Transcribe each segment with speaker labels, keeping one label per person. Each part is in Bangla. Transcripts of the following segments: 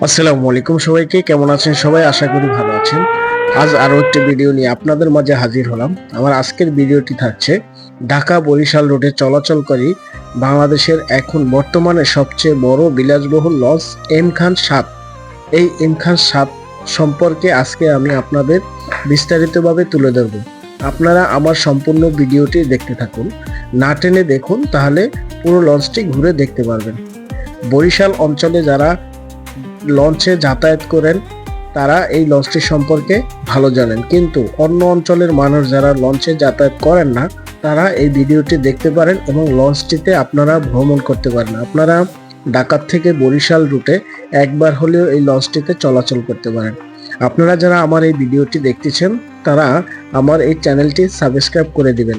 Speaker 1: আসসালামু আলাইকুম সবাইকে, কেমন আছেন সবাই? আশা করি ভালো আছেন। আজ আরো একটি ভিডিও নিয়ে আপনাদের মাঝে হাজির হলাম। আমার আজকের ভিডিওটি থাকছে ঢাকা বরিশাল রুটে চলাচলকারী বাংলাদেশের এখন বর্তমানে সবচেয়ে বড় বিলাসবহুল লঞ্চ এম খান 7। এই এম খান 7 সম্পর্কে আজকে আমি আপনাদের বিস্তারিতভাবে তুলে ধরব। আপনারা আমার সম্পূর্ণ ভিডিওটি দেখতে থাকুন, না টেনে দেখুন, তাহলে পুরো লঞ্চটি ঘুরে দেখতে পারবেন। বরিশাল অঞ্চলে যারা লঞ্চে যাতায়াত করেন তারা এই লঞ্চটি সম্পর্কে ভালো জানেন, কিন্তু অন্য অঞ্চলের মানুষ যারা লঞ্চে যাতায়াত করেন না তারা এই ভিডিওটি দেখতে পারেন এবং লঞ্চটিতে আপনারা ভ্রমণ করতে পারেন। আপনারা ঢাকা থেকে বরিশাল রুটে একবার হলেও এই লঞ্চটিতে চলাচল করতে পারেন। আপনারা যারা আমার এই ভিডিওটি দেখতেছেন তারা আমার এই চ্যানেলটি সাবস্ক্রাইব করে দিবেন।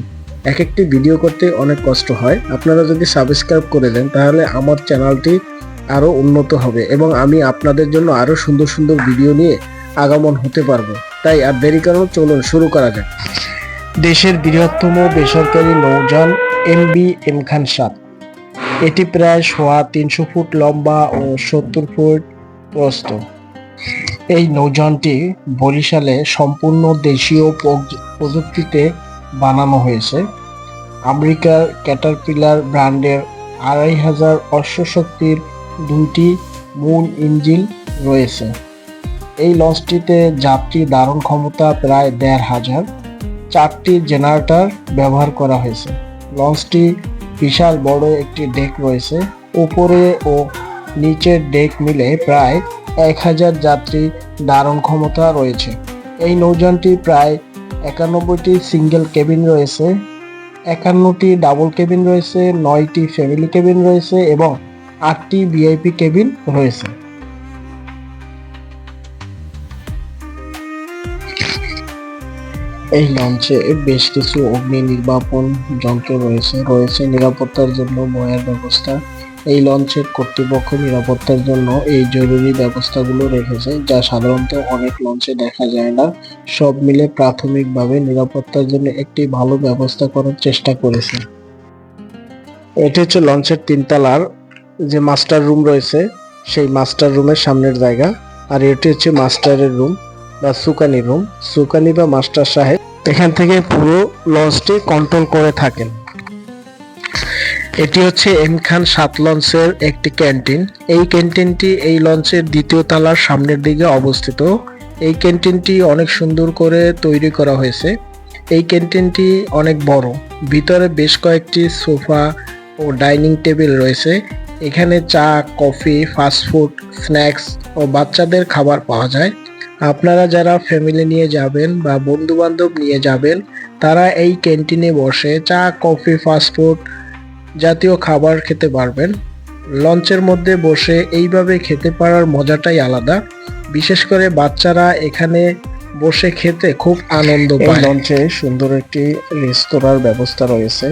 Speaker 1: এক একটি ভিডিও করতে অনেক কষ্ট হয়, আপনারা যদি সাবস্ক্রাইব করে দেন তাহলে আমার চ্যানেলটি আরো উন্নত হবে এবং আমি আপনাদের জন্য আরো সুন্দর সুন্দর ভিডিও নিয়ে আগমন হতে পারবো। তাই আর দেরি কেন, চলুন শুরু করা যাক। দেশের বৃহত্তম বেসরকারি নৌযান এমভি এম খান 7। এটি প্রায় 300 ফুট লম্বা ও 70 ফুট প্রস্থ। এই নৌযানটি বরিশালে সম্পূর্ণ দেশীয় প্রযুক্তিতে বানানো হয়েছে। আমেরিকার ক্যাটারপিলার ব্র্যান্ডের 2500 অশ্বশক্তির দুইটি মূল ইঞ্জিন রয়েছে। এই লঞ্চটিতে যাত্রী ধারণ ক্ষমতা প্রায় 1500। 4টি জেনারেটর ব্যবহার করা হয়েছে। লঞ্চটি বিশাল বড় একটি ডেক রয়েছে। উপরে ও নিচের ডেক মিলে প্রায় 1000 যাত্রী ধারণ ক্ষমতা রয়েছে। এই নৌযানটি প্রায় 91টি সিঙ্গেল কেবিন রয়েছে, 51টি ডাবল কেবিন রয়েছে, 9টি ফ্যামিলি কেবিন রয়েছে এবং 8টি ভিআইপি কেবিন রয়েছে। এই লঞ্চে বেশ কিছু অগ্নি নির্বাপন যন্ত্র রয়েছে নিরাপত্তার জন্য বয়ার ব্যবস্থা। এই লঞ্চের কর্তৃপক্ষ নিরাপত্তার জন্য এই জরুরি ব্যবস্থাগুলো রেখেছে, যা সাধারণত অনেক লঞ্চে দেখা যায় না। সব মিলে প্রাথমিকভাবে নিরাপত্তার জন্য একটি ভালো ব্যবস্থা করার চেষ্টা করেছে। এটি হচ্ছে লঞ্চের 3 তলার যে মাস্টার রুম রয়েছে সেই মাস্টার রুমের সামনের জায়গা, আর এটি হচ্ছে মাস্টারের রুম বা সুকানি বা মাস্টার সাহেব এখান থেকে পুরো লঞ্চটি কন্ট্রোল করে থাকেন। এটি হচ্ছে এম খান 7 লঞ্চের একটি ক্যান্টিন। এই ক্যান্টিনটি এই লঞ্চের 2য় তলার সামনের দিকে অবস্থিত। এই ক্যান্টিনটি অনেক সুন্দর করে তৈরি করা হয়েছে। এই ক্যান্টিনটি অনেক বড়, ভিতরে বেশ কয়েকটি সোফা ও ডাইনিং টেবিল রয়েছে। এখানে চা, কফি, ফাস্টফুড, স্ন্যাক্স ও বাচ্চাদের খাবার পাওয়া যায়। আপনারা যারা ফ্যামিলি নিয়ে যাবেন বা বন্ধু বান্ধব নিয়ে যাবেন তারা এই ক্যান্টিনে বসে চা, কফি, ফাস্টফুড জাতীয় খাবার খেতে পারবেন। লঞ্চের মধ্যে বসে এইভাবে খেতে পারার মজাটাই আলাদা। বিশেষ করে বাচ্চারা এখানে বসে খেতে খুব আনন্দ পায়। লঞ্চে সুন্দর একটি রেস্তোরাঁর ব্যবস্থা রয়েছে।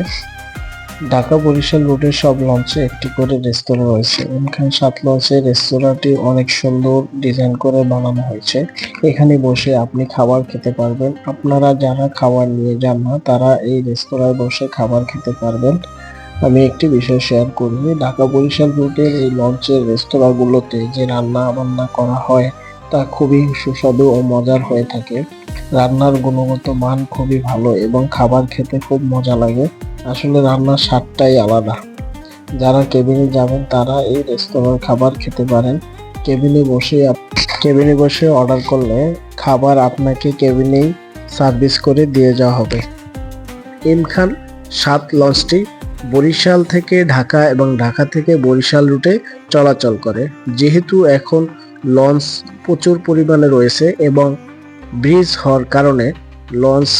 Speaker 1: ঢাকা বরিশাল রুটের সব লঞ্চে একটি করে রেস্তোরাঁ রয়েছে। এম খান 7 লঞ্চের রেস্তোরাঁটি অনেক সুন্দর ডিজাইন করে বানানো হয়েছে। এখানে বসে আপনি খাবার খেতে পারবেন। আপনারা যারা খাবার নিয়ে যান না তারা এই রেস্তোরাঁয় বসে খাবার খেতে পারবেন। আমি একটি বিষয় শেয়ার করি, ঢাকা বরিশাল রুটের এই লঞ্চের রেস্তোরাঁগুলোতে যে রান্না বান্না করা হয় তা খুবই সুস্বাদু ও মজার হয়ে থাকে। রান্নার গুণগত মান খুবই ভালো এবং খাবার খেতে খুব মজা লাগে। আসলে রান্নার স্বাদটাই আলাদা। যারা কেবিনে যাবেন তারা এই রেস্তোরাঁর খাবার খেতে পারেন। কেবিনে বসে অর্ডার করলে খাবার আপনাকে কেবিনেই সার্ভিস করে দিয়ে যাওয়া হবে। এম খান 7 লঞ্চটি বরিশাল থেকে ঢাকা এবং ঢাকা থেকে বরিশাল রুটে চলাচল করে। যেহেতু এখন লঞ্চ প্রচুর পরিমাণে রয়েছে এবং ব্রিজ হওয়ার কারণে লঞ্চ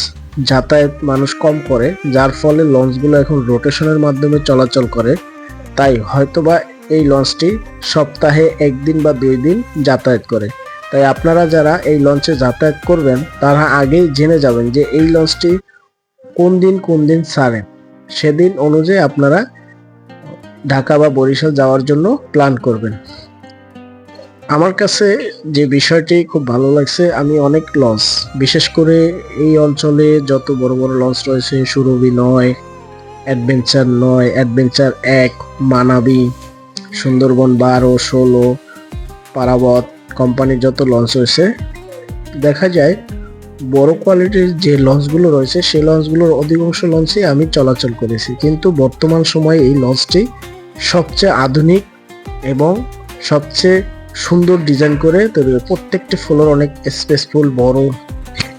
Speaker 1: যাতায়াত মানুষ কম করে, যার ফলে লঞ্চগুলো এখন রোটেশনের মাধ্যমে চলাচল করে। তাই হয়তোবা এই লঞ্চটি সপ্তাহে 1 দিন বা 2 দিন যাতায়াত করে। তাই আপনারা যারা এই লঞ্চে যাতায়াত করবেন তারা আগেই জেনে যাবেন যে এই লঞ্চটি কোন দিন ছাড়ে। সেদিন অনুযায়ী আপনারা ঢাকা বা বরিশাল যাওয়ার জন্য প্ল্যান করবেন। আমার কাছে যে বিষয়টি খুব ভালো লাগছে, আমি অনেক লঞ্চ, বিশেষ করে এই অঞ্চলে যত বড় বড় লঞ্চ রয়েছে, সুরভি 9, অ্যাডভেঞ্চার 1, মানাবী, সুন্দরবন 12, 16, পারাবত কোম্পানির যত লঞ্চ রয়েছে, দেখা যায় বড় কোয়ালিটির যে লঞ্চগুলো রয়েছে সেই লঞ্চগুলোর অধিকাংশ লঞ্চই আমি চলাচল করেছি, কিন্তু বর্তমান সময়ে এই লঞ্চটি সবচেয়ে আধুনিক এবং সবচেয়ে সুন্দর ডিজাইন করে তৈরি। প্রত্যেকটি ফ্লোর অনেক স্পেসফুল, বড়।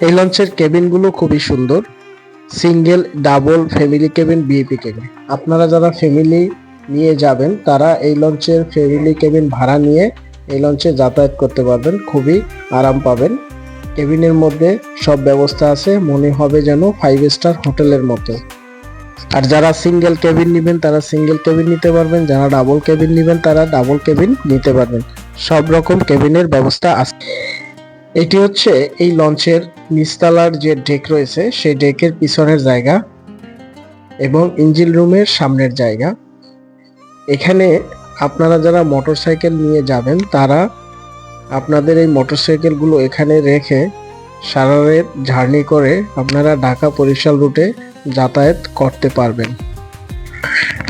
Speaker 1: এই লঞ্চের কেবিনগুলো খুবই সুন্দর, single, double, family cabin, VIP cabin. আপনারা যারা ফ্যামিলি নিয়ে যাবেন তারা এই লঞ্চের ফ্যামিলি কেবিন ভাড়া নিয়ে এই লঞ্চে যাতায়াত করতে পারবেন, খুবই আরাম পাবেন। কেবিনের মধ্যে সব ব্যবস্থা আছে, মনে হবে যেন 5 স্টার হোটেলের মতো। আর যারা সিঙ্গেল কেবিন নেবেন তারা সিঙ্গেল কেবিন নিতে পারবেন, যারা ডাবল কেবিন নেবেন তারা ডাবল কেবিন নিতে পারবেন। সব রকম কেবিনের ব্যবস্থা আছে। এটি হচ্ছে এই লঞ্চের নিচতলার যে ডেক রয়েছে সেই ডেকের পিছনের জায়গা এবং ইঞ্জিন রুমের সামনের জায়গা। এখানে আপনারা যারা মোটরসাইকেল নিয়ে যাবেন তারা আপনাদের এই মোটরসাইকেলগুলো এখানে রেখে সারা রাত জার্নি করে আপনারা ঢাকা বরিশাল রুটে যাতায়াত করতে পারবেন।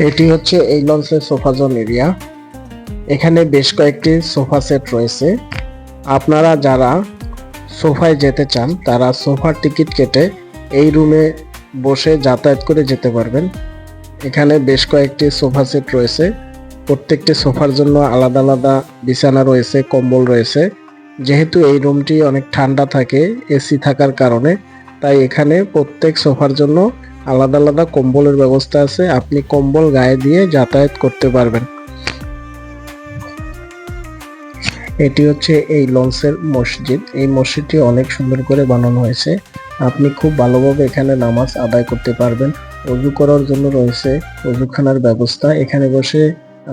Speaker 1: এটি হচ্ছে এই লঞ্চের সোফা জোন এরিয়া। এখানে বেশ কয়েকটি সোফা সেট রয়েছে। আপনারা যারা সোফায় যেতে চান তারা সোফার টিকিট কেটে এই রুমে বসে যাতায়াত করে যেতে পারবেন। এখানে বেশ কয়েকটি সোফা সেট রয়েছে, প্রত্যেকটি সোফার জন্য আলাদা আলাদা বিছানা রয়েছে, কম্বল রয়েছে। যেহেতু এই রুমটি অনেক ঠান্ডা থাকে এসি থাকার কারণে, তাই এখানে প্রত্যেক সোফার জন্য আলাদা আলাদা কম্বলের ব্যবস্থা আছে, আপনি কম্বল গায়ে দিয়ে যাতায়াত করতে পারবেন। এটি হচ্ছে এই লঞ্চের মসজিদ। এই মসজিদটি অনেক সুন্দর করে বানানো হয়েছে, আপনি খুব ভালোভাবে এখানে নামাজ আদায় করতে পারবেন। অজু করার জন্য রয়েছে অজুখানার ব্যবস্থা, এখানে বসে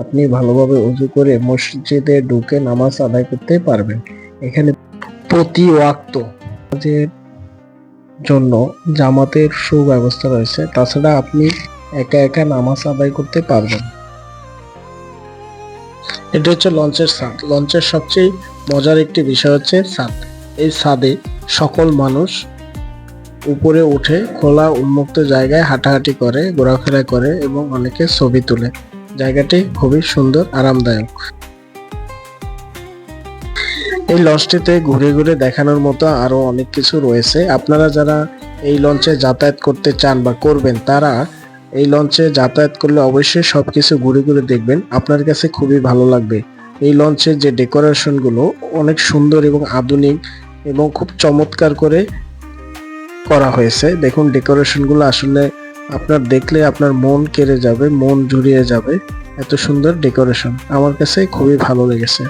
Speaker 1: আপনি ভালোভাবে অজু করে মসজিদে ঢুকে নামাজ আদায় করতে পারবেন। এখানে প্রতি ওয়াক্ত নামাজের জন্য জামাতের সুব্যবস্থা রয়েছে, তাছাড়া আপনি একা একা নামাজ আদায় করতে পারবেন। এটা হচ্ছে লঞ্চের ছাদ। লঞ্চের সবচেয়ে মজার একটি বিষয় হচ্ছে ছাদ। এই ছাদে সকল মানুষ উপরে উঠে খোলা উন্মুক্ত জায়গায় হাঁটাহাঁটি করে, ঘোরাফেরা করে এবং অনেকে ছবি তোলে। জায়গাটি খুবই সুন্দর, আরামদায়ক। এই লঞ্চটিতে ঘুরে ঘুরে দেখানোর মতো আরো অনেক কিছু রয়েছে। আপনারা যারা এই লঞ্চে যাতায়াত করতে চান বা করবেন তারা এই লঞ্চে যাতায়াত করলে অবশ্যই সবকিছু ঘুরে ঘুরে দেখবেন, আপনার কাছে খুবই ভালো লাগবে। এই লঞ্চের যে ডেকোরেশনগুলো অনেক সুন্দর এবং আধুনিক এবং খুব চমৎকার করে করা হয়েছে। দেখুন ডেকোরেশনগুলো আসলে আপনার দেখলে আপনার মন কেড়ে যাবে, মন জুড়িয়ে যাবে, এত সুন্দর ডেকোরেশন। আমার কাছে খুবই ভালো লেগেছে।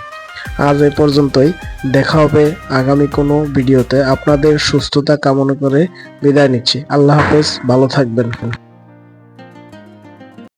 Speaker 1: আজ এ পর্যন্তই, দেখা হবে আগামী কোনো ভিডিওতে। আপনাদের সুস্থতা কামনা করে বিদায় নিচ্ছি। আল্লাহ হাফেজ, ভালো থাকবেন।